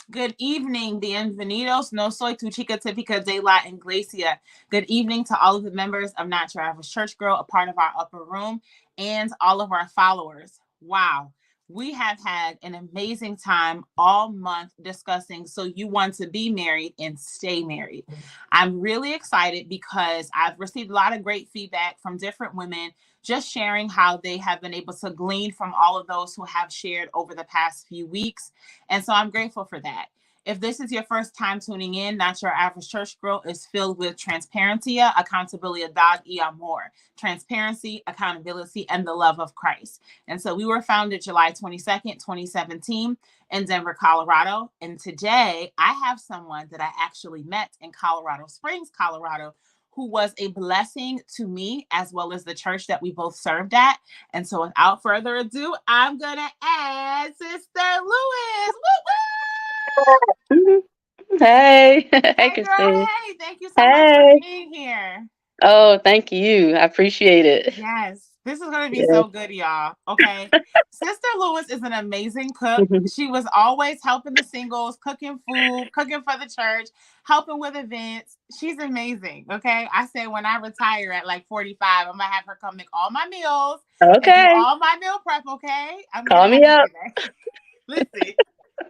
Good evening, bienvenidos. No soy tu chica típica de la iglesia. Good evening to all of the members of Not Your Average Church Girl, a part of our upper room, and all of our followers. Wow. We have had an amazing time all month discussing so you want to be married and stay married. I'm really excited because I've received a lot of great feedback from different women just sharing how they have been able to glean from all of those who have shared over the past few weeks. And so I'm grateful for that. If this is your first time tuning in, Not Your Average Church Girl is filled with transparency, accountability, y amor. Transparency, accountability, and the love of Christ. And so we were founded July 22nd, 2017 in Denver, Colorado. And today I have someone that I actually met in Colorado Springs, Colorado, who was a blessing to me as well as the church that we both served at. And so without further ado, I'm going to add Sister Lewis. Woo, woo! Mhm. Hey, hey, Hey, girl. Christine. Hey, thank you so much for Hey. being here. Oh, thank you. I appreciate it. Yes, this is going to be Yeah. so good, y'all. Okay. Sister Lewis is an amazing cook. Mhm. She was always helping the singles, cooking food, cooking for the church, helping with events. She's amazing. Okay. I said when I retire at like 45, I'm going to have her come make all my meals and do Okay. all my meal prep. Okay. I'm going Call to have me to do up. that. Listen,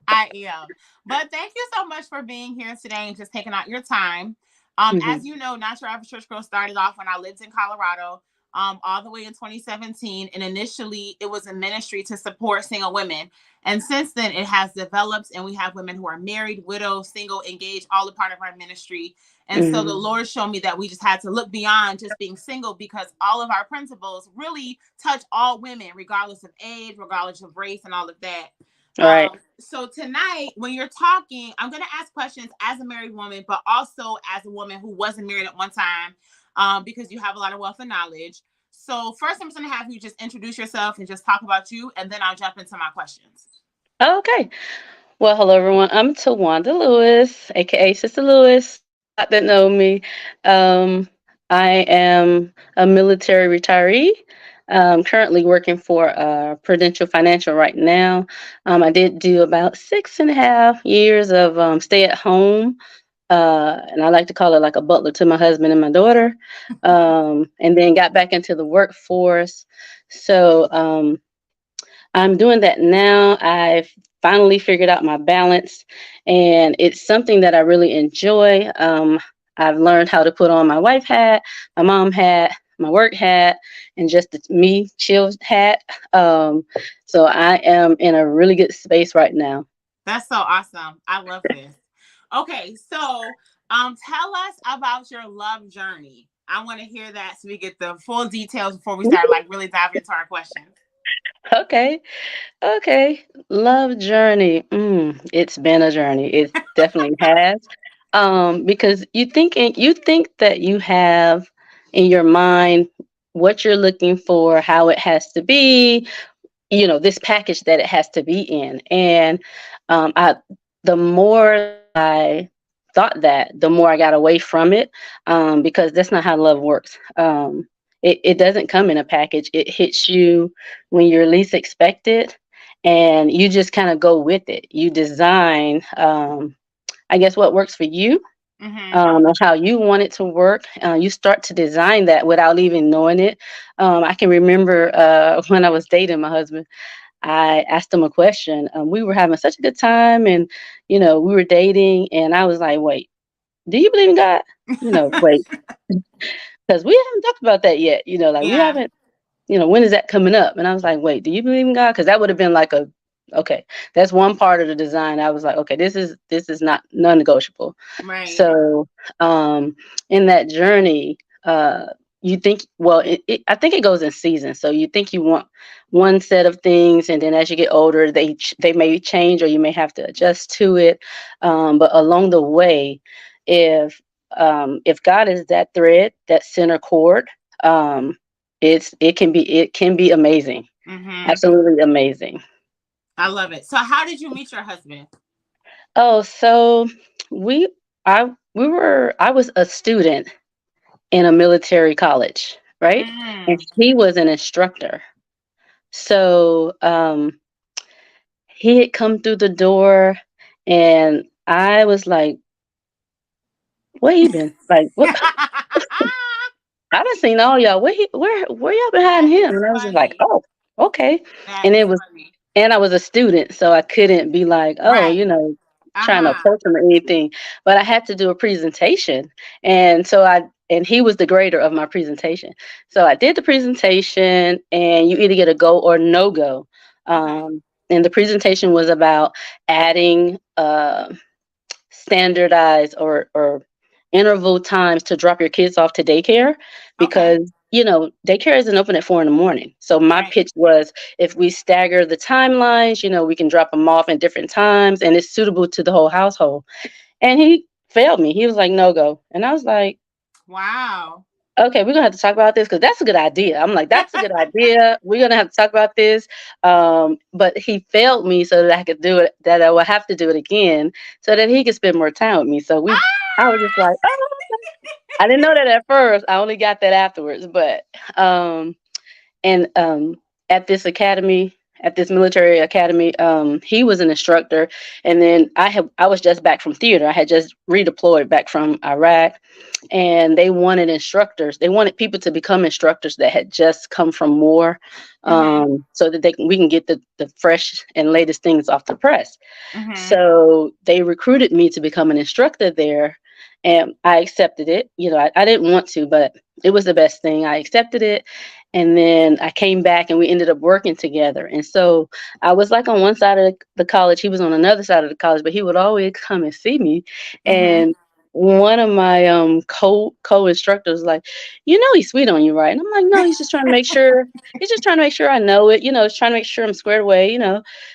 I am. But thank you so much for being here today and just taking out your time. As Mhm. you know, Not Your Average Church Girl started off when I lived in Colorado, all the way in 2017. And initially, it was a ministry to support single women. And since then, it has developed, and we have women who are married, widow, single, engaged, all a part of our ministry. And so the Mhm. Lord showed me that we just had to look beyond just being single because all of our principles really touch all women, regardless of age, regardless of race, and all of that. All right. So tonight, when you're talking, I'm going to ask questions as a married woman, but also as a woman who wasn't married at one time, because you have a lot of wealth and knowledge. So first, I'm just going to have you just introduce yourself and just talk about you, and then I'll jump into my questions. Okay. Well, hello everyone. I'm Tuwanda Lewis, aka Sister Lewis. That know me. Um, I am a military retiree. Currently working for Prudential Financial right now. I did do about 6.5 years of stay at home, and I like to call it like a butler to my husband and my daughter, and then got back into the workforce. So I'm doing that now. I've finally figured out my balance, and it's something that I really enjoy. I've learned how to put on my wife hat, my mom hat, my work hat, and just the me chill hat. Um, so I am in a really good space right now. That's so awesome. I love this. Okay, so tell us about your love journey. I want to hear that so we get the full details before we start like really diving into our questions. Okay, okay. Love journey. It's been a journey. It definitely has. Because you think that you have in your mind what you're looking for, how it has to be, this package that it has to be in. And I the more I thought that, the more I got away from it, because that's not how love works. It doesn't come in a package. It hits you when you're least expected, and you just kind of go with it. You design, I guess, what works for you, Mm-hmm. and how you want it to work. You start to design that without even knowing it. I can remember when I was dating my husband, I asked him a question. We were having such a good time, and we were dating, and I was like, "Wait, do you believe in God?" Wait, because we haven't talked about that yet. Like we Yeah. haven't. When is that coming up? And I was like, "Wait, do you believe in God?" Because that would have been like a okay. That's one part of the design. I was like, "Okay, this is not non-negotiable." Right. So, in that journey, you think, well, I think it goes in seasons. So you think you want one set of things, and then as you get older, they may change, or you may have to adjust to it. But along the way, if if God is that thread, that center cord, it can be amazing, Mm-hmm. absolutely amazing. I love it. So how did you meet your husband? Oh, so we I was a student in a military college, right? And Mm. he was an instructor. So he had come through the door, And I was like, where he been? Like, what? I done seen all y'all. Where y'all been That hiding is him? And I was just like, funny. oh, okay. That And is it was, funny. and I was a student, so I couldn't be like, oh, Right. trying to Uh-huh. approach him or anything. But I had to do a presentation, and and he was the grader of my presentation. So I did the presentation, and you either get a go or no go. Okay. And the presentation was about adding standardized or interval times to drop your kids off to daycare Okay. because daycare isn't open at 4 in the morning. So my Right. pitch was, if we stagger the timelines, we can drop them off at different times and it's suitable to the whole household. And he failed me. He was like, no go. And I was like, Wow. okay, we're gonna have to talk about this because that's a good idea. I'm like, that's a good idea. We're gonna have to talk about this. But he failed me so that I could do it, that I would have to do it again so that he could spend more time with me. I was just Ah! like, oh, I didn't know that at first. I only got that afterwards. But and at this academy, at this military academy, he was an instructor, and then I was just back from theater. I had just redeployed back from Iraq, and they wanted instructors. They wanted people to become instructors that had just come from war, Mhm. so that we can get the fresh and latest things off the press. Mhm. So they recruited me to become an instructor there, and I accepted it. I didn't want to, but it was the best thing. I accepted it, and then I came back, and we ended up working together. And so I was like on one side of the college, he was on another side of the college, but he would always come and see me. Mhm. And one of my co instructors was like, he's sweet on you, right? And I'm like, no, he's just trying to make sure. He's just trying to make sure I know it. He's trying to make sure I'm squared away.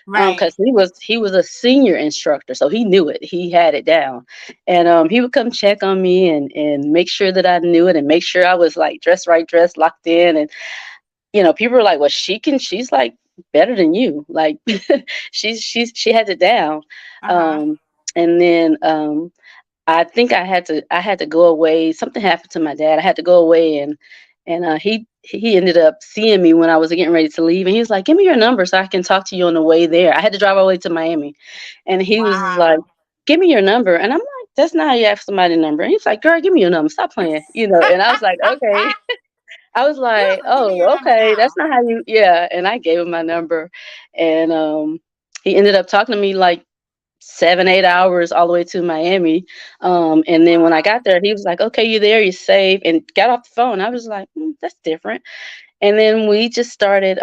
Right. Because he was a senior instructor, so he knew it. He had it down, and he would come check on me and make sure that I knew it and make sure I was like dressed right, dressed, locked in, and people were like, "Well, she's like better than you. Like she has it down." Uh-huh. Um, and then I think I had to go away. Something happened to my dad. I had to go away, and he ended up seeing me when I was getting ready to leave, and he was like, "Give me your number so I can talk to you on the way there." I had to drive all the way to Miami, and he was just like, Wow. "Give me your number," and I'm like, "That's not how you ask somebody number." And he's like, "Girl, give me your number. Stop playing." And I was like, "Okay." I was like, Give me your "Oh, number okay. That's now. not how you." Yeah, and I gave him my number, and he ended up talking to me like 7, 8 hours all the way to Miami. And then when I Wow. got there, he was like, "Okay, you there? You safe?" And got off the phone. I was like, "That's different." And then we just started.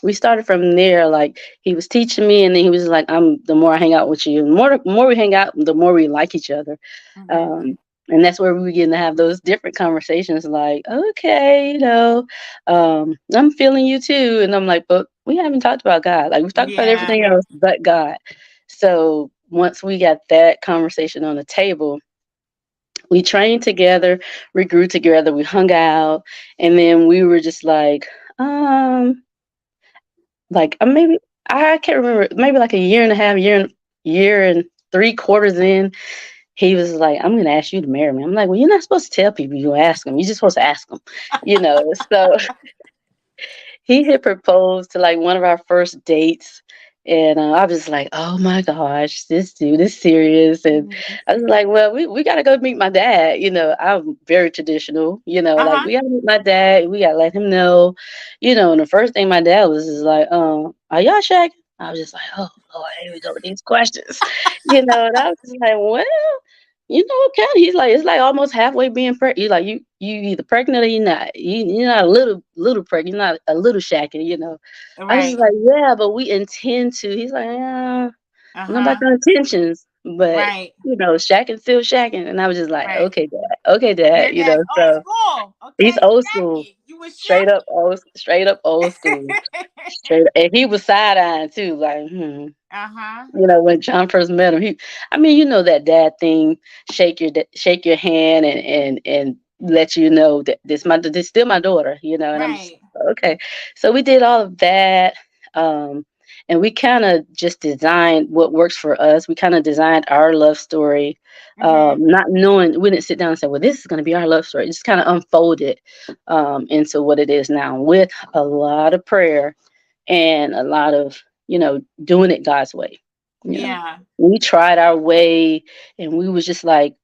We started from there. Like he was teaching me, and then he was like, "I'm the more I hang out with you, the more we hang out, the more we like each other." Mhm. Um, and that's where we begin to have those different conversations. Like, okay, I'm feeling you too, and I'm like, but we haven't talked about God. Like we've talked about Yeah. everything else but God. So once we got that conversation on the table, we trained together, we grew together, we hung out, and then we were just um, maybe I can't remember, maybe like a year and a half, year and 3 quarters in, he was like, "I'm gonna ask you to marry me." I'm like, "Well, you're not supposed to tell people you ask them. You're just supposed to ask them, you know." So he had proposed to like one of our first dates, and I was like, "Oh my gosh, this dude is serious." And Mhm. I was like, "Well, we gotta go meet my dad." I'm very traditional. Like Uh-huh. we gotta meet my dad. We gotta let him know. And the first thing my dad was is like, "Are y'all shacking?" I was just like, "Oh Lord, here we go with these questions." And I was just like, "Well." Okay. He's like, it's like almost halfway being pregnant. You like you either pregnant or you're not. You're not a little pregnant. You're not a little shacking. I was just Right. like, yeah, but we intend to. He's like, yeah, I don't know about Uh-huh. the intentions, but Right. shacking still shacking. And I was just like, Right. okay, dad, okay, dad. Your dad's old So school. he's Okay. old school, Shaggy. You was shaggy. straight up old school, straight. And he was side eyeing too, like, hmm. Uh-huh. When John first met him, I mean, that dad thing, shake your hand and let you know that this still my daughter, and I'm just Right. okay. So we did all of that, um, and we kind of just designed what works for us. We kind of designed our love story, Mhm. not knowing. We didn't sit down and say, "Well, this is going to be our love story." It just kind of unfolded into what it is now, with a lot of prayer and a lot of doing it God's way. You know, Yeah. we tried our way, and we was just like,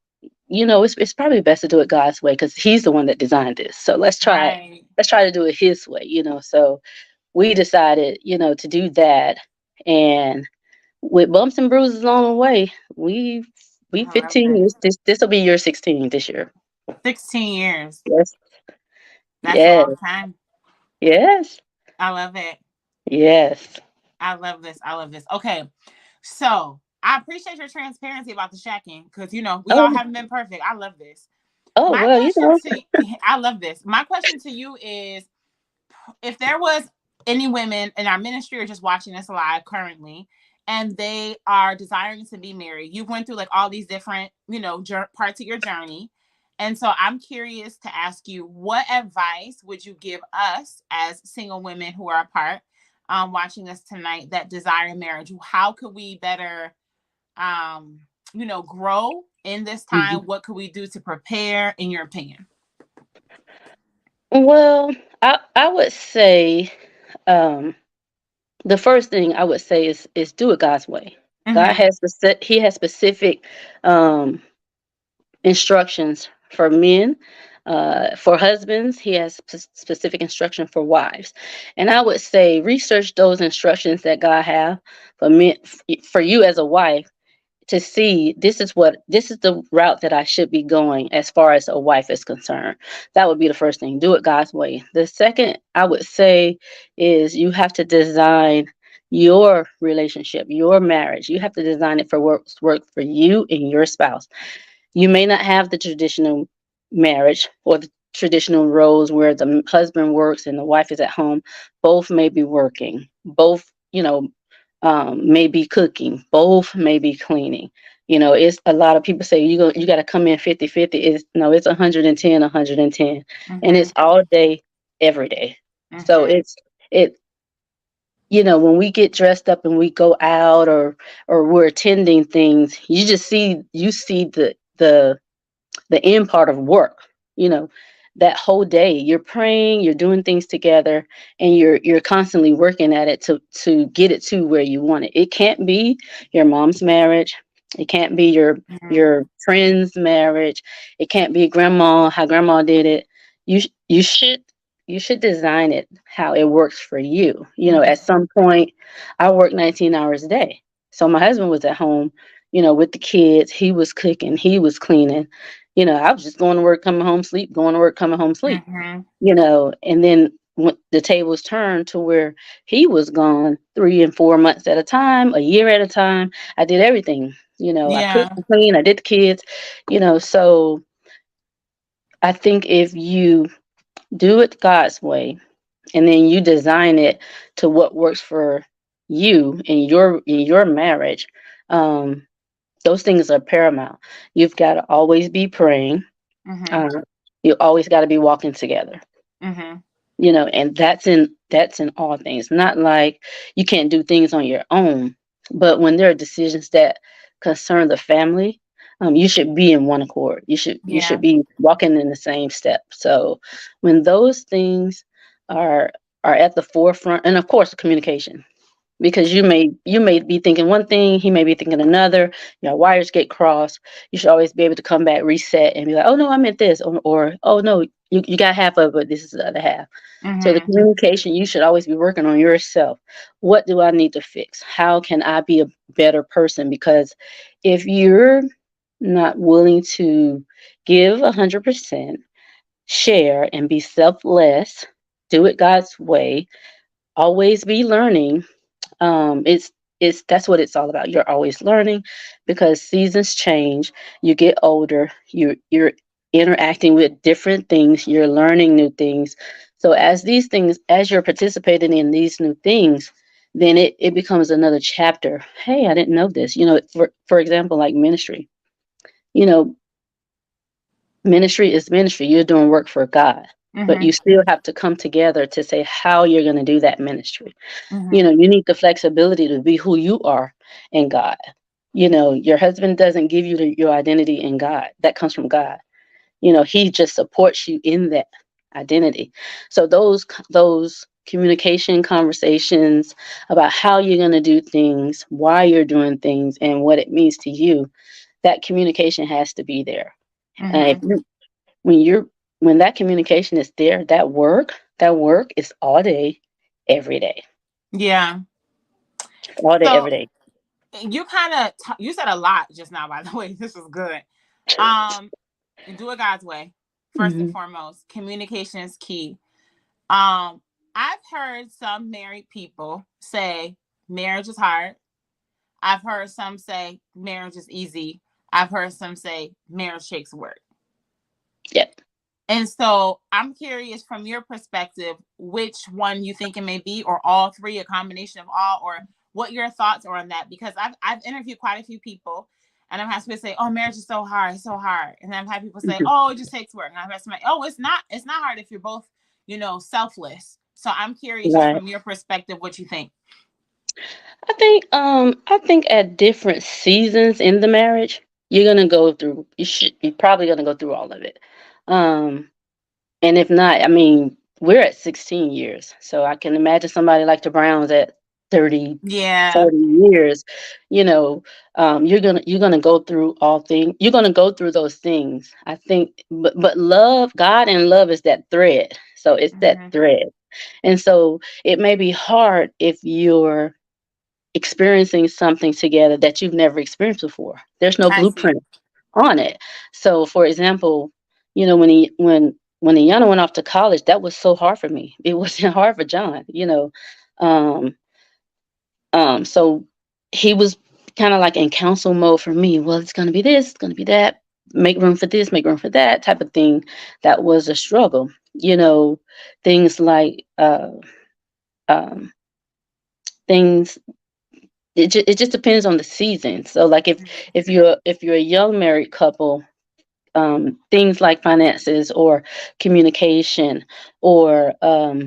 it's probably best to do it God's way because He's the one that designed this. So let's try it. Right. Let's try to do it His way. So we decided, to do that, and with bumps and bruises along the way, we I love 15 this. years. This will be year 16 this year. 16 years. Yes, That's a yes, long time. yes, I love it. yes. I love this. I love this. Okay. So I appreciate your transparency about the shacking because, we all Oh, haven't been perfect. I love this. oh My well, question to I love this. My question to you is if there was any women in our ministry or just watching us live currently and they are desiring to be married, you went through like all these different, parts of your journey. And so I'm curious to ask you, what advice would you give us as single women who are apart, watching us tonight that desire marriage? How could we better, grow in this Mhm. time? What could we do to prepare, in your opinion? Well, I would say, um, the first thing I would say is do it God's way. God Mm-hmm. has He has specific um, instructions for men. For husbands, He has specific instruction for wives, and I would say research those instructions that God have for men, for you as a wife, to see this is the route that I should be going as far as a wife is concerned. That would be the first thing. Do it God's way. The second I would say is you have to design your relationship, your marriage. You have to design it for work for you and your spouse. You may not have the traditional marriage or the traditional roles where the husband works and the wife is at home. Both may be working. Both, may be cooking. Both may be cleaning. It's a lot of people say you got to come in 50-50. It's no, it's 110, 110, and Mm-hmm. it's all day, every day. So Mm-hmm. it when we get dressed up and we go out, or we're attending things, you see the end part of work. you know that whole day you're praying, you're doing things together, and you're constantly working at it to get it to where you want it. It can't be your mom's marriage, it can't be Mm-hmm. your friend's marriage, it can't be grandma, how grandma did it. You should you should you should design it how it works for you. At Mm-hmm. some point I work 19 hours a day, so my husband was at home, with the kids. He was cooking, he was cleaning. I was just going to work, coming home, sleep, going to work, coming home, sleep. Mm-hmm. And then when the tables turned to where he was gone 3 and 4 months at a time, a year at a time, I did everything. I cooked, Yeah. I cleaned, I did the kids. So I think if you do it God's way, and then you design it to what works for you in your marriage, um, those things are paramount. You've got to always be praying. Mm-hmm. Uh, you always got to be walking together. Mm-hmm. And that's in all things. Not like you can't do things on your own, but when there are decisions that concern the family, you should be in one accord. You should Yeah. be walking in the same step. So when those things are are at the forefront, and of course communication, because you may be thinking one thing, he may be thinking another. Wires get crossed. You should always be able to come back, reset, and be like, oh no, I meant this, or oh no, you got half of it, this is the other half. So the Mm-hmm. communication, you should always be working on yourself. What do I need to fix? How can I be a better person? Because if you're not willing to give 100%, share, and be selfless, do it God's way, always be learning. It's that's what it's all about. You're always learning, because seasons change. You get older. You're interacting with different things. You're learning new things. So as you're participating in these new things, then it becomes another chapter. Hey, I didn't know this. For example, like ministry. You know, Ministry is ministry. You're doing work for God, but Mm-hmm. you still have to come together to say how you're going to do that ministry. Mm-hmm. You need the flexibility to be who you are in God. Your husband doesn't give you your identity in God. That comes from God. He just supports you in that identity. So those communication conversations about how you're going to do things, why you're doing things, and what it means to you. That communication has to be there. And if Mm-hmm. you, when you're when that communication is there, that work is all day, every day, Yeah. all day, So every day. you kind of you said a lot just now. By the way, this is good. Um, do it God's way. First and Hmm. foremost, communication is key. I've heard some married people say marriage is hard. I've heard some say marriage is easy. I've heard some say marriage takes work. Yeah. And so I'm curious from your perspective, which one you think it may be, or all three, a combination of all, or what your thoughts are on that. Because I've interviewed quite a few people, and I've had people say, "Oh, marriage is so hard, it's so hard," and I've had people say, Mhm. "Oh, it just takes work," and I've had somebody, "Oh, it's not hard if you're both, selfless." So I'm curious, just Right. from your perspective, what you think. I think at different seasons in the marriage, you're probably gonna go through all of it. Um, and if not, I mean, we're at 16 years, so I can imagine somebody like the Browns at 30, Yeah. 40 years. You know, you're gonna go through all things. You're gonna go through those things. I think, but love, God and love is that thread. So it's that Hmm. thread, and so it may be hard if you're experiencing something together that you've never experienced before. There's no I see. blueprint on it. So, for example, when Iana went off to college, that was so hard for me. It wasn't hard for John. Um, so he was kind of like in counsel mode for me. Well, it's going to be this, it's going to be that. Make room for this, make room for that type of thing. That was a struggle. Things like um, things it just depends on the season. So like if you're a young married couple, things like finances or communication or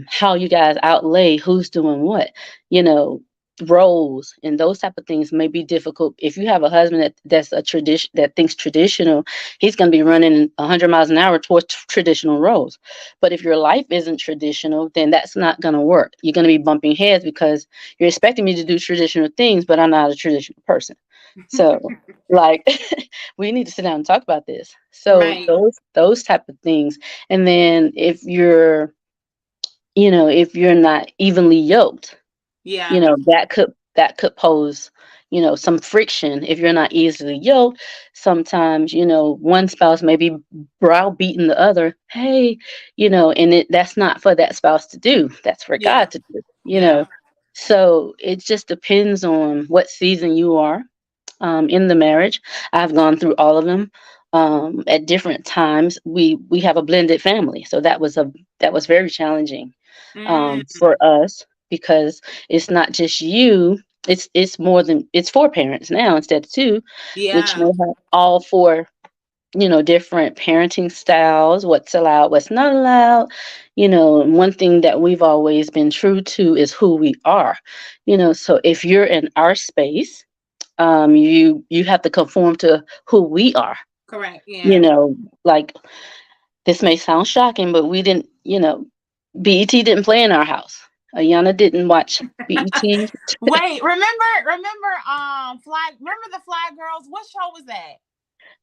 how you guys outlay who's doing what, you know, roles and those type of things may be difficult. If you have a husband that's a tradition that thinks traditional, he's going to be running 100 miles an hour towards traditional roles. But if your life isn't traditional, then that's not going to work. You're going to be bumping heads because you're expecting me to do traditional things, but I'm not a traditional person. So like we need to sit down and talk about this. So Right. those type of things. And then if you're not evenly yoked, Yeah. that could pose, some friction if you're not easily yoked. Sometimes, one spouse may be browbeating the other. Hey, and that's not for that spouse to do. That's for Yeah. God to do. Yeah. So it just depends on what season you are in the marriage. I've gone through all of them at different times. We have a blended family, so that was very challenging Mm, for us because it's not just you. It's four parents now instead of two, which may yeah. have all four different parenting styles, what's allowed, what's not allowed. And one thing that we've always been true to is who we are. So if you're in our space, you have to conform to who we are. Correct. you Yeah. know like, this may sound shocking, but we didn't, BET didn't play in our house. Ayana didn't watch BET. Wait, remember the Fly Girls? What show was that?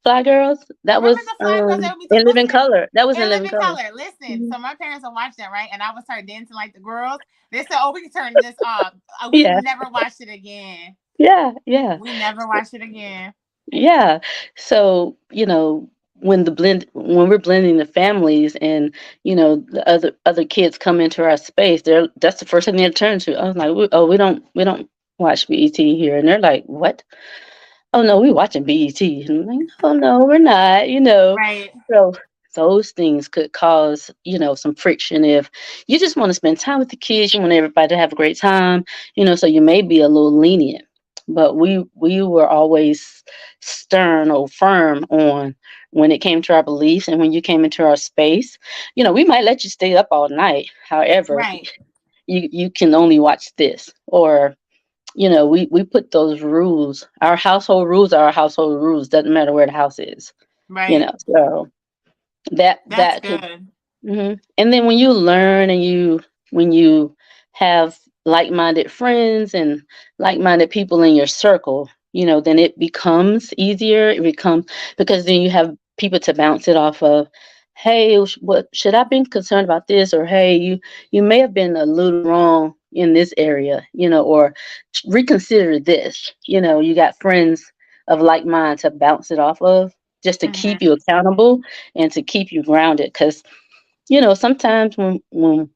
Fly Girls, that Remember was the Fly Girls that would be in what's Living her name? Color. That was in In Living Living Color. Color. Listen, Mhm. so my parents will watch that, right? And I would start dancing like the girls. They said, "Oh, we can turn this off." We Yeah, never watched it again. yeah, yeah. We never watched it again. Yeah. So, when we're blending the families and, the other kids come into our space, that's the first thing they turn to. I was like, we don't watch BET here. And they're like, what? Oh no, we watching BET. And I'm like, oh no, we're not. Right. So those things could cause, some friction if you just want to spend time with the kids, you want everybody to have a great time, so you may be a little lenient. But we were always stern or firm on when it came to our beliefs, and when you came into our space, we might let you stay up all night. However, Right. you can only watch this, or we put those rules. Our household rules are our household rules. Doesn't matter where the house is. Right. So that That's could. good. And then when you learn and when you have like-minded friends and like-minded people in your circle, then it becomes easier. It becomes because then you have people to bounce it off of. Hey, what should I be concerned about this? Or hey, you may have been a little wrong in this area, or reconsider this. You got friends of like mind to bounce it off of, just to keep Mm-hmm. you accountable and to keep you grounded. Because sometimes when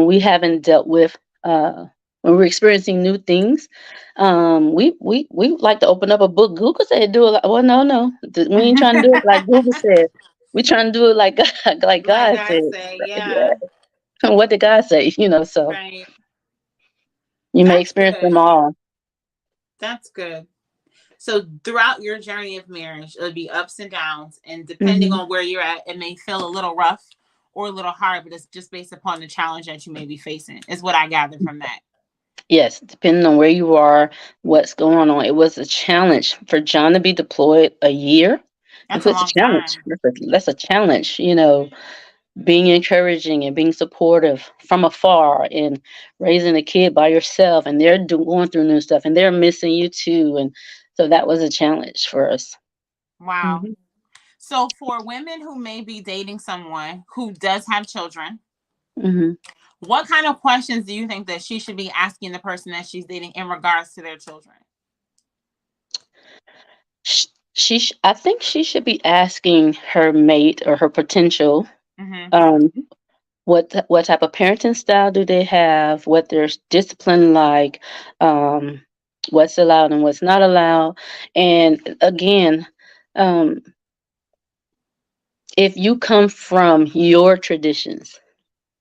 we haven't dealt with when we're experiencing new things, we like to open up a book. Google said do it. Well, no, we ain't trying to do it like Google said. We trying to do it like like Like God God said. say, yeah. Yeah. What did God say? So Right. you may That's experience them good. all. That's good. So throughout your journey of marriage, it'll be ups and downs, and depending Hmm. on where you're at, it may feel a little rough or a little hard, but it's just based upon the challenge that you may be facing. Is what I gathered from that. Yes, depending on where you are, what's going on. It was a challenge for John to be deployed a year. That's a It's a long challenge. time. That's a challenge, being encouraging and being supportive from afar and raising a kid by yourself, and they're going through new stuff and they're missing you too. And so that was a challenge for us. Wow. Hmm. So for women who may be dating someone who does have children, Hmm. what kind of questions do you think that she should be asking the person that she's dating in regards to their children? I think she should be asking her mate or her potential, Mm-hmm. um, what type of parenting style do they have, what their discipline like, um, what's allowed and what's not allowed, and again, um, if you come from your traditions.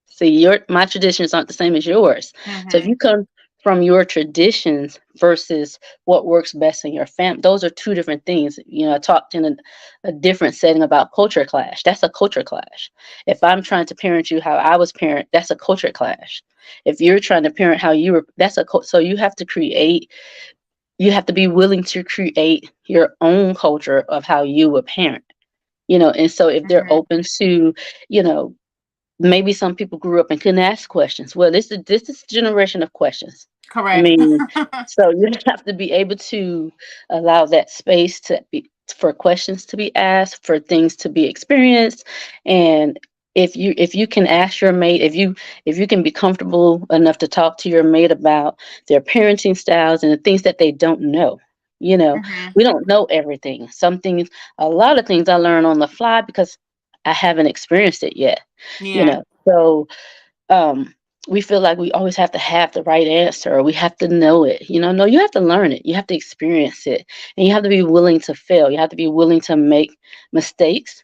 See, my traditions aren't the same as yours. So if Mm-hmm. you come from your traditions versus what works best in your family, those are two different things. I talked in a different setting about culture clash. That's a culture clash. If I'm trying to parent you how I was parent, that's a culture clash. If you're trying to parent how you were, so you have to create. You have to be willing to create your own culture of how you would parent. And so if they're Mm-hmm. open to, you know, maybe some people grew up and couldn't ask questions. Well, this is a generation of questions. I Correct. mean, so you have to be able to allow that space for questions to be asked, for things to be experienced, and if you can ask your mate, if you can be comfortable enough to talk to your mate about their parenting styles and the things that they don't know. Mm-hmm. We don't know everything. Some things, a lot of things I learn on the fly because I haven't experienced it yet. Yeah. So um we feel like we always have to have the right answer or we have to know it. No, you have to learn it. You have to experience it. And you have to be willing to fail. You have to be willing to make mistakes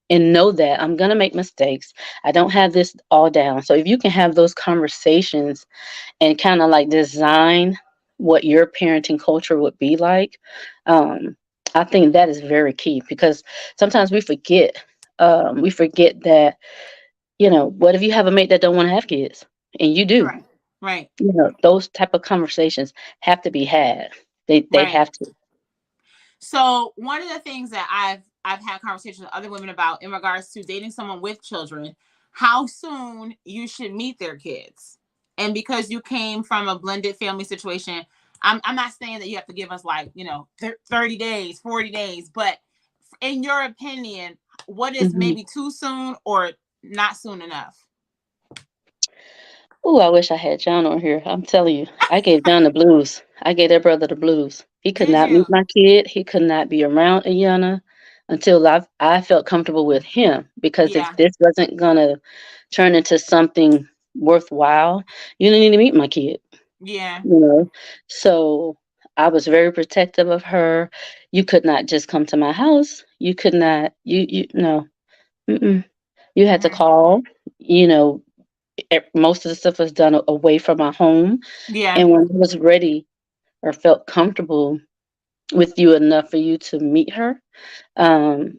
and know that I'm going to make mistakes. I don't have this all down. So if you can have those conversations and kind of like design what your parenting culture would be like, um, I think that is very key because sometimes we forget that, what if you have a mate that don't want to have kids and you do? Right. Right. Those type of conversations have to be had. They Right. have to. So one of the things that I've had conversations with other women about in regards to dating someone with children, how soon you should meet their kids. And because you came from a blended family situation, I'm not saying that you have to give us like, 30 days, 40 days, but in your opinion, what is Hmm. maybe too soon or not soon enough? Oh, I wish I had John on here. I'm telling you, I gave John the blues. I gave that brother the blues. He could Did not meet you? my kid. He could not be around Ayana until I felt comfortable with him. Because if Yeah. this wasn't gonna turn into something worthwhile, you didn't need to meet my kid. Yeah. You know, so I was very protective of her. You could not just come to my house. You could not. You no. Mm-mm. You had to Hmm. call. You know, most of the stuff was done away from my home. Yeah. And when I was ready or felt comfortable with you enough for you to meet her,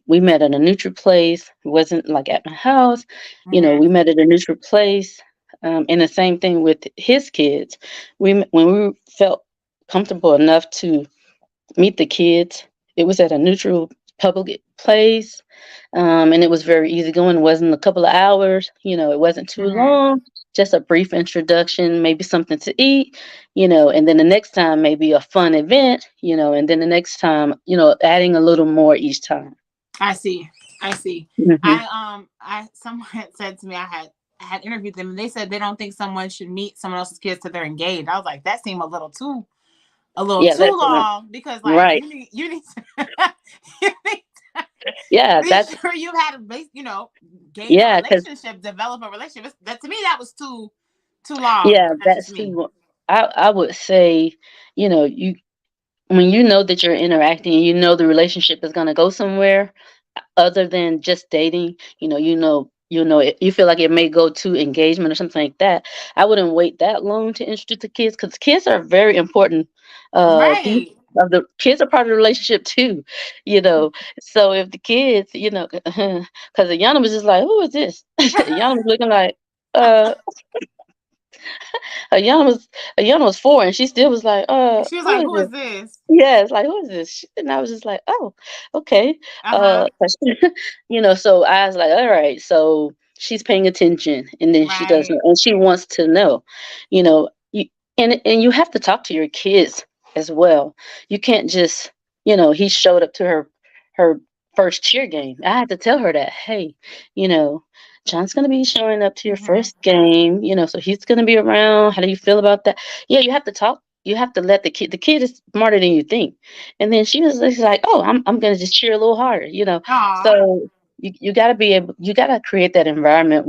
we met at a neutral place. It wasn't like at my house. Hmm. We met at a neutral place. And the same thing with his kids. When we felt comfortable enough to meet the kids, it was at a neutral public place. And it was very easy going. It wasn't a couple of hours. It wasn't too Hmm. long. just a brief introduction, maybe something to eat, and then the next time maybe a fun event, and then the next time, adding a little more each time. I see. I see. Hmm. I someone had said to me, I had interviewed them, and they said they don't think someone should meet someone else's kids till they're engaged. I was like, that seemed a little Yeah, too that's long, because like right. you need to you need to Yeah, be that's sure you've had a base, gained a yeah, because relationship, develop a relationship. That, to me, that was too long, yeah, but that's just that's me. too. I would say, you when you know that you're interacting, and you know the relationship is going to go somewhere other than just dating, you feel like it may go to engagement or something like that. I wouldn't wait that long to introduce the kids, because kids are very important. Piece Right. of the kids are part of the relationship too, you know. So if the kids, because Ayana was just like, "Who is this?" Ayana was looking like, uh, Ayana was 4, and she still was like, She was "Who like, is "Who this?" is this?" Yeah, it's like, "Who is this?" And I was just like, "Oh, okay." Uh huh. 'Cause so I was like, "All right." So she's paying attention, and then she does, Right. and she wants to know, you know, you and you have to talk to your kids as well. You can't just, he showed up to her first cheer game. I had to tell her that, hey, you know, John's gonna be showing up to your Hmm. first game, so he's gonna be around. How do you feel about that? Yeah, you have to talk. You have to let the kid is smarter than you think. And then she was just like, "Oh, I'm gonna just cheer a little harder." Aw. So you gotta you gotta create that environment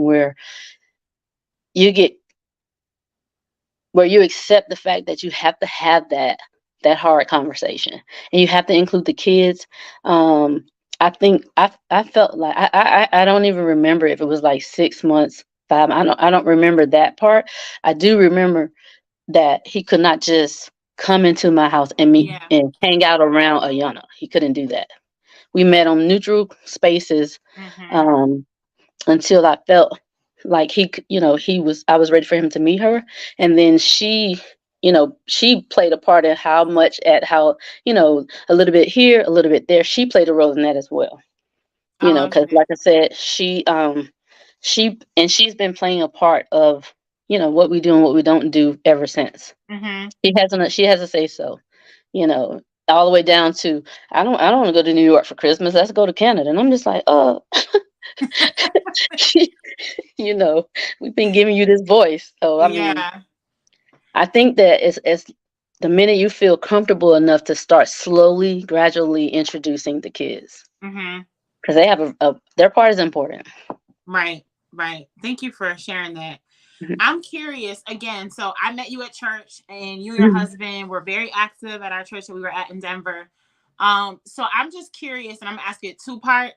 you get where you accept the fact that you have to have that hard conversation, and you have to include the kids. I think I felt like I don't even remember if it was like 6 months, 5. I don't remember that part. I do remember that he could not just come into my house and meet Yeah. and hang out around Ayana. He couldn't do that. We met on neutral spaces, Hmm. um, until I felt like I was ready for him to meet her, and then she played a part in how a little bit here, a little bit there. She played a role in that as well. I love Because it. like I said, she's been playing a part of what we do and what we don't do ever since. Hmm. She has a say so, you know, all the way down to I don't want to go to New York for Christmas. Let's go to Canada. And I'm just like, you know, we've been giving you this voice. So I mean, Yeah. I think that it's the minute you feel comfortable enough to start slowly, gradually introducing the kids, Hmm. because they have their part is important. Right. Right. Thank you for sharing that. Mhm. I'm curious again. So I met you at church, and you and your Mhm. husband were very active at our church that we were at in Denver. So I'm just curious, and I'm gonna ask you a two-part.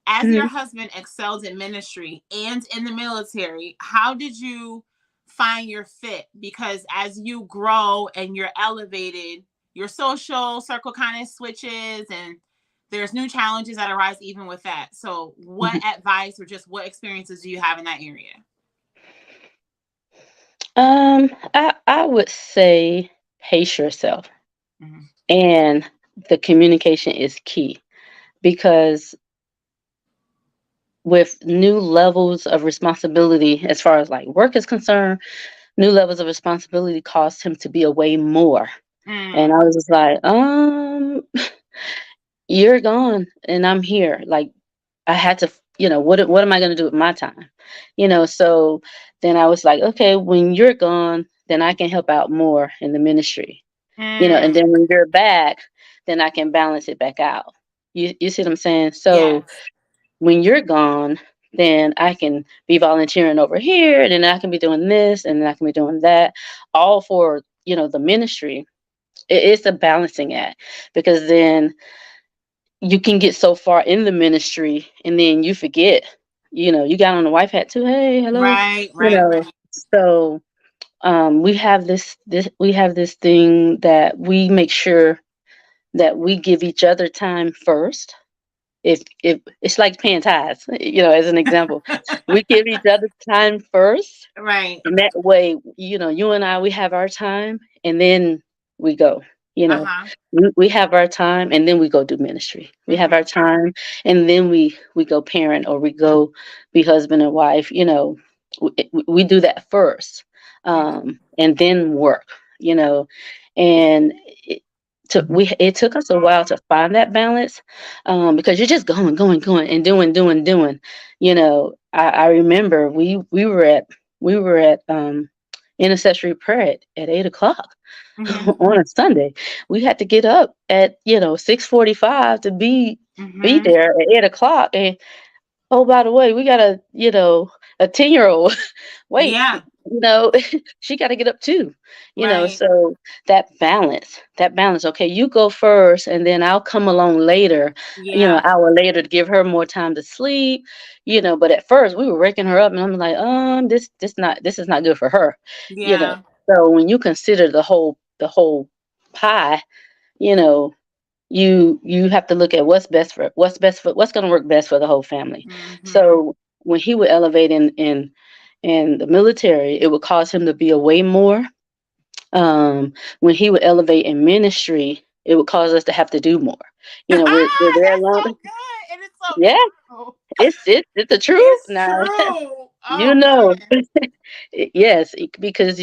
As your Mhm. husband excelled in ministry and in the military, how did you find your fit? Because as you grow and you're elevated, your social circle kind of switches, and there's new challenges that arise even with that. So, what Mhm. advice or just what experiences do you have in that area? I would say pace yourself, Mhm. and the communication is key, because with new levels of responsibility, as far as like work is concerned, new levels of responsibility caused him to be away more. And I Mm. was just like, you're gone and I'm here. Like, I had to, what am I going to do with my time? So then I was like, okay, when you're gone, then I can help out more in the ministry. And then Mm. when you're back, then I can balance it back out. You see what I'm saying? So Yes. when you're gone, then I can be volunteering over here, and then I can be doing this, and then I can be doing that, all for the ministry. It's a balancing act, because then you can get so far in the ministry, and then you forget. You got on the wife hat too. Hey, hello. Right, You right, know, right. so we have this thing that we make sure that we give each other time first. If it's like paying tithes, as an example, we give each other time first, Right. and that way, you and I, we have our time, and then we go. You know, Uh-huh. we have our time, and then we go do ministry. We have our Hmm. time, and then we go parent, or we go be husband and wife. we do that first, and then work, you know. And it took us a while to find that balance, because you're just going and doing. You know, I remember we were at intercessory prayer at 8 o'clock Mm-hmm. on a Sunday. We had to get up at 6:45 to be Mm-hmm. there at 8 o'clock. And oh, by the way, we got a 10-year-old. Wait, Yeah. she got to get up too. Right. So that balance. Okay, you go first, and then I'll come along later. Yeah. Hour later to give her more time to sleep. But at first we were waking her up, and I'm like, this is not good for her. You know, Yeah. so when you consider the whole pie, you know, you have to look at what's going to work best for the whole family. Mm-hmm. So when he would elevate in the military, it would cause him to be away more. When he would elevate in ministry, it would cause us to have to do more. We're there That's alone. so good. And it's so Yeah, true. it's the truth. It's Now, true. you Oh know. man. Yes, because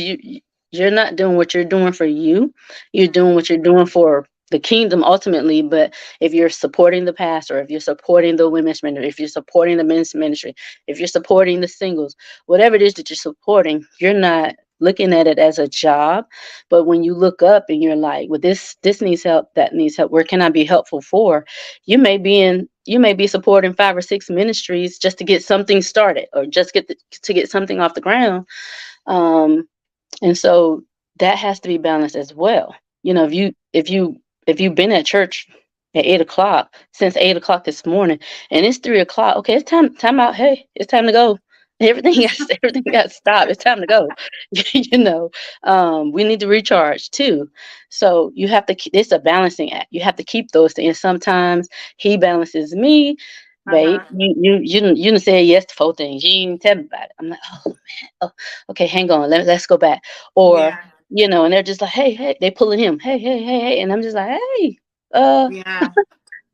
you're not doing what you're doing for you. You're doing Right. what you're doing for the kingdom ultimately. But if you're supporting the pastor, if you're supporting the women's ministry, if you're supporting the men's ministry, if you're supporting the singles, whatever it is that you're supporting, you're not looking at it as a job. But when you look up and you're like, well, this needs help, that needs help, where can I be helpful for? You may be supporting 5 or 6 ministries just to get something started, or just to get something off the ground. um, and so that has to be balanced as well. If you've been at church at 8 o'clock since 8 o'clock this morning, and it's 3 o'clock, okay, it's time out. Hey, it's time to go. Everything got to stop. It's time to go. you know, we need to recharge too. So you have to. It's a balancing act. You have to keep those things. Sometimes he balances me. Babe, Uh-huh. you done said yes to 4 things. You didn't even tell me about it. I'm like, oh man, oh, okay, hang on, let's go back. Or, Yeah. and they're just like, hey, they pulling him, hey, and I'm just like, hey, uh, Yeah.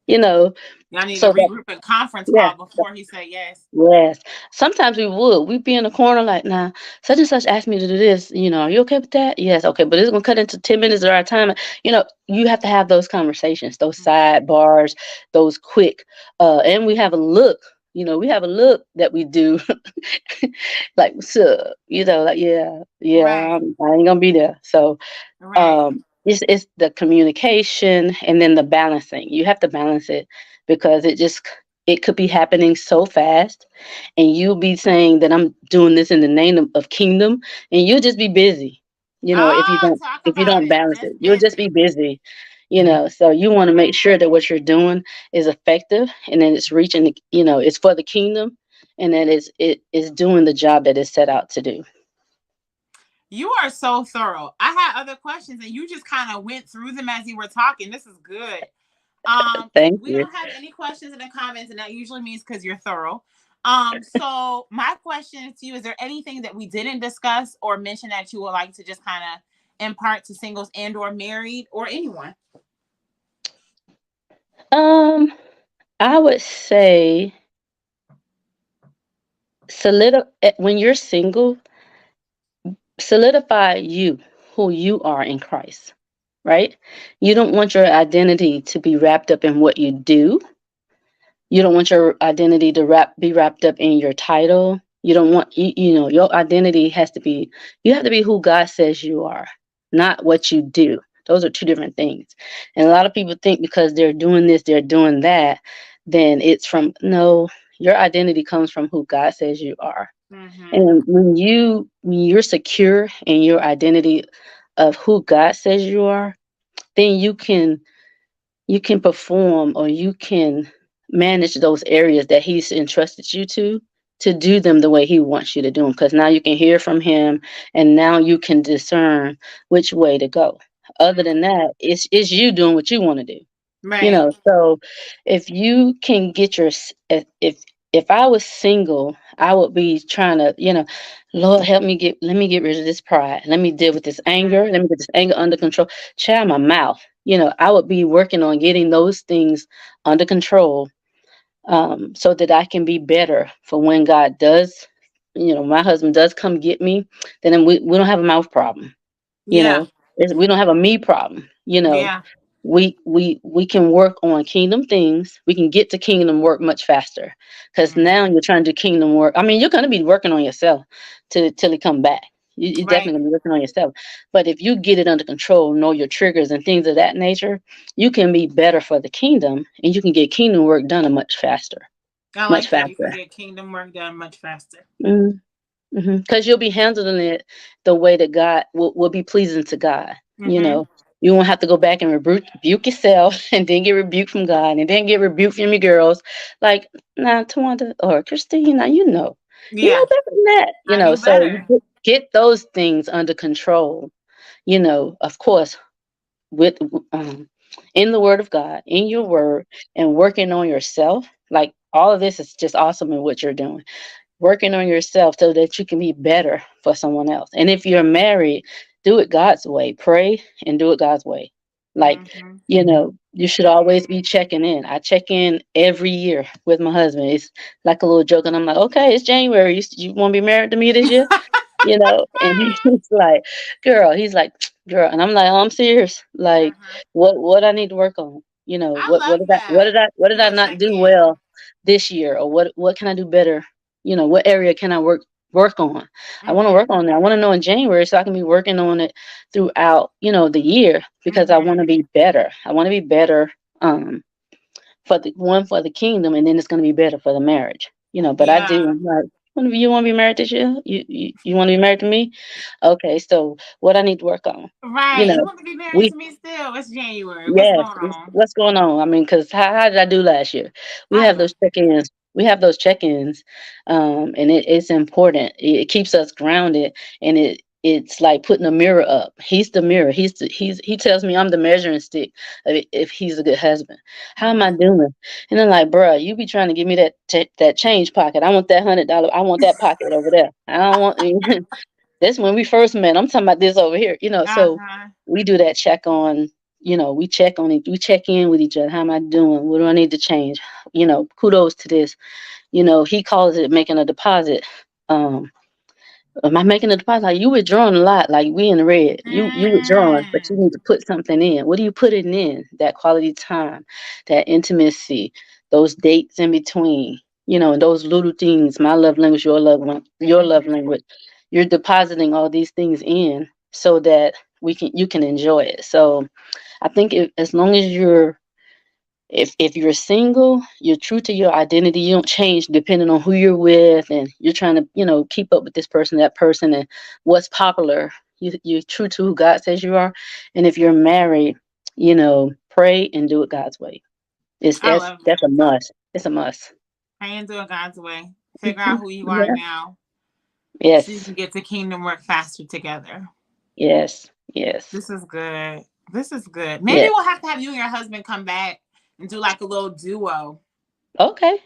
you know, Y'all need to so that, regroup and conference yeah. call before he said yes. Yes. Sometimes we would. We'd be in the corner like, nah, such and such asked me to do this. Are you okay with that? Yes, okay. But it's gonna cut into 10 minutes of our time. You have to have those conversations, those sidebars, those quick, and we have a look. We have a look that we do, like, what's up? Like, yeah, Right. I ain't gonna be there. So, Right. it's the communication, and then the balancing. You have to balance it, because it could be happening so fast, and you'll be saying that I'm doing this in the name of kingdom, and you'll just be busy. If you Oh, don't talk if you about don't it. balance it, Just you'll just be busy. busy. So you want to make sure that what you're doing is effective, and then it's reaching it's for the kingdom, and that it is doing the job that it's set out to do. You are so thorough. I had other questions and you just kind of went through them as you were talking. This is good. Thank We you. don't have any questions in the comments, and that usually means because you're thorough. So my question to you: is there anything that we didn't discuss or mention that you would like to just kind of impart to singles and/or married or anyone? um I would say, when you're single, solidify who you are in Christ, right? You don't want your identity to be wrapped up in what you do. You don't want your identity to be wrapped up in your title. You don't want your identity has to be you have to be who God says you are, not what you do. Those are two different things. And a lot of people think because they're doing this, they're doing that, then it's from no, your identity comes from who God says you are. Mm-hmm. And when you're secure in your identity of who God says you are, then you can perform, or you can manage those areas that he's entrusted you to do them the way he wants you to do them, because now you can hear from him, and now you can discern which way to go. Other than Mm-hmm. that, it's you doing what you want to do. Right. So if you can get if I was single, I would be trying to, Lord, let me get rid of this pride. Let me deal with this anger. Let me get this anger under control. Child, my mouth. I would be working on getting those things under control, so that I can be better for when God does my husband does come get me, then we don't have a mouth problem. You Yeah. know, we don't have a me problem. Yeah. We can work on kingdom things. We can get to kingdom work much faster because now Mhm. you're trying to do kingdom work. I mean, you're going to be working on yourself till he come back. You're Right. definitely going to be working on yourself. But if you get it under control, know your triggers and things of that nature, you can be better for the kingdom, and you can get kingdom work done much faster, I much like that. You can faster. get kingdom work done much faster. Because you'll be handling it the way that God will be pleasing to God. Mhm. You won't have to go back and rebuke yourself and then get rebuked from God and then get rebuked from your girls. Like, nah, Tawanda or Christina, you Yeah. know better than that. I knew So you better. get those things under control. Of course, with in the Word of God, in your Word, and working on yourself. Like all of this is just awesome in what you're doing, working on yourself so that you can be better for someone else. And if you're married, do it God's way. Pray and do it God's way. Like, Mhm. you should always be checking in. I check in every year with my husband. It's like a little joke, and I'm like, okay, it's January. You want to be married to me this year? And he's like, girl, girl, and I'm like, oh, I'm serious. Like, Mhm. what I need to work on? I What love did that. what did I You'll not check do in. well this year, or what can I do better? What area can I work on? I want to work Mhm. on that. I want to know in January so I can be working on it throughout, the year because I want Mhm. to be better. I want to be better. For the kingdom, and then it's going to be better for the marriage. But I do. Yeah. I'm like, you want to be married this year? You want to be married to me? Okay, so what I need to work on? You Right. You know, want to be married we to me still? It's January. What's Yes, going on? what's going on? I mean, because how did I do last year? We I have love those check-ins. We have those check-ins, and it's important. It keeps us grounded, and it's like putting a mirror up. He's the mirror. He tells me I'm the measuring stick of if he's a good husband. How am I Mhm. doing? And I'm like, bruh, you be trying to give me that change pocket. I want that $100. I want that pocket over there. I don't want. That's when we first met. I'm talking about this over here. So Uh-huh. we do that check on, we check on it. We check in with each other. How am I doing? What do I need to change? Kudos to this. He calls it making a deposit. Um, am I making a deposit? Like you withdrawing a lot. Like we in the red. You withdrawing, but you Mm. need to put something in. What are you putting in? That quality time, that intimacy, those dates in between. And those little things. My love language, your love Mhm. language. You're depositing all these things in so that you can enjoy it. So I think as long as if you're single, you're true to your identity. You don't change depending on who you're with, and you're trying to, keep up with this person, that person, and what's popular. You're true to who God says you are. And if you're married, pray and do it God's way. It's I that's love that's a that. must. It's a must. Pray and do it God's way. Figure out who you are Yeah. now so you Yes. can get to kingdom work faster together. Yes. Yes. This is good. This is good. Maybe Yes. we'll have to have you and your husband come back and do like a little duo. Okay.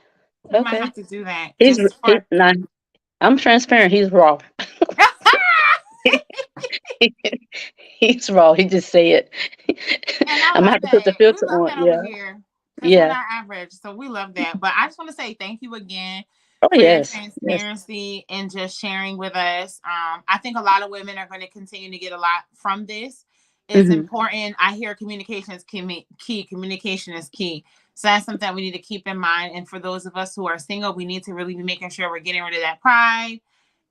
We might Okay. have to do that He's just he, for. nah, I'm transparent. He's raw. He's raw. He just say it. And I I'm gonna love have to put the that. We filter love on. that over Yeah. here because we're Yeah. not average. So we love that. But I just want to say thank you again Oh for your yes. Yes. transparency and just sharing with us. I think a lot of women are going to continue to get a lot from this. It's Hmm. important. I hear communication is key. Communication is key. So that's something that we need to keep in mind. And for those of us who are single, we need to really be making sure we're getting rid of that pride,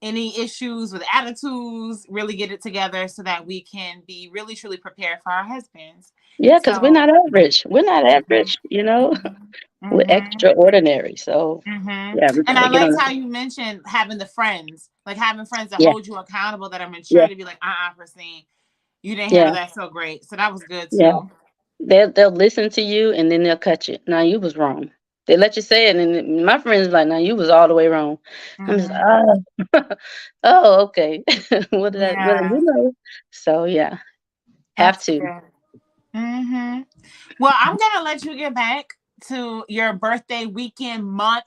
any issues with attitudes, really get it together so that we can be really truly prepared for our husbands. Yeah, because we're So, not average. We're not mhm, average. mhm, We're mhm, extraordinary. So mhm. yeah, we And gotta I get on liked it. how you mentioned having the friends, like having friends that Yeah. hold you accountable, that are mature Yeah. to be like, Christine, you didn't handle Yeah. that so great. So that was good Yeah. too. They'll listen to you and then they'll cut you. Now you was wrong. They let you say it, and then my friends like, "Now you was all the way wrong." I'm just, Hmm. oh, oh, okay. What did Yeah, So yeah, have that's to. good. Hmm. Well, I'm gonna let you get back to your birthday weekend month,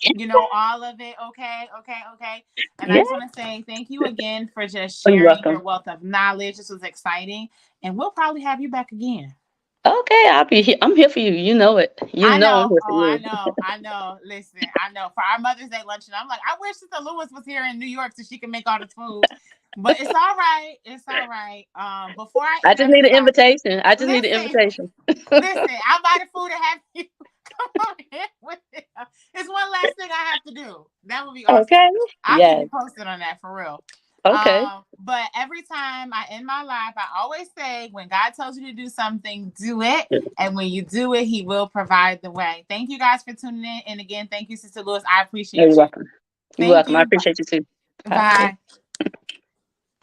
all of it. Okay, okay, okay. And I Yeah. just want to say thank you again for just Oh, you're sharing your welcome. wealth of knowledge. This was exciting. And we'll probably have you back again. Okay, I'll be here. I'm here for you. You know it. You I know I'm know. here for Oh, I you. know. I know. Listen, I know. For our Mother's Day luncheon, I'm like, I wish Sister Lewis was here in New York so she can make all the food. But it's all right. It's all right. Before I I end just need an everybody, invitation. I just need an listen, invitation. listen. I'll buy the food and have you come on in with it. It's one last thing I have to do. That would be awesome. Okay. I'll keep Yes. you posted on that for real. Okay. But every time I end my life, I always say, when God tells you to do something, do it. And when you do it, He will provide the way. Thank you guys for tuning in. And again, thank you, Sister Lewis. I You're appreciate you. welcome. You're Thank welcome. I you. appreciate you too. Bye. Bye.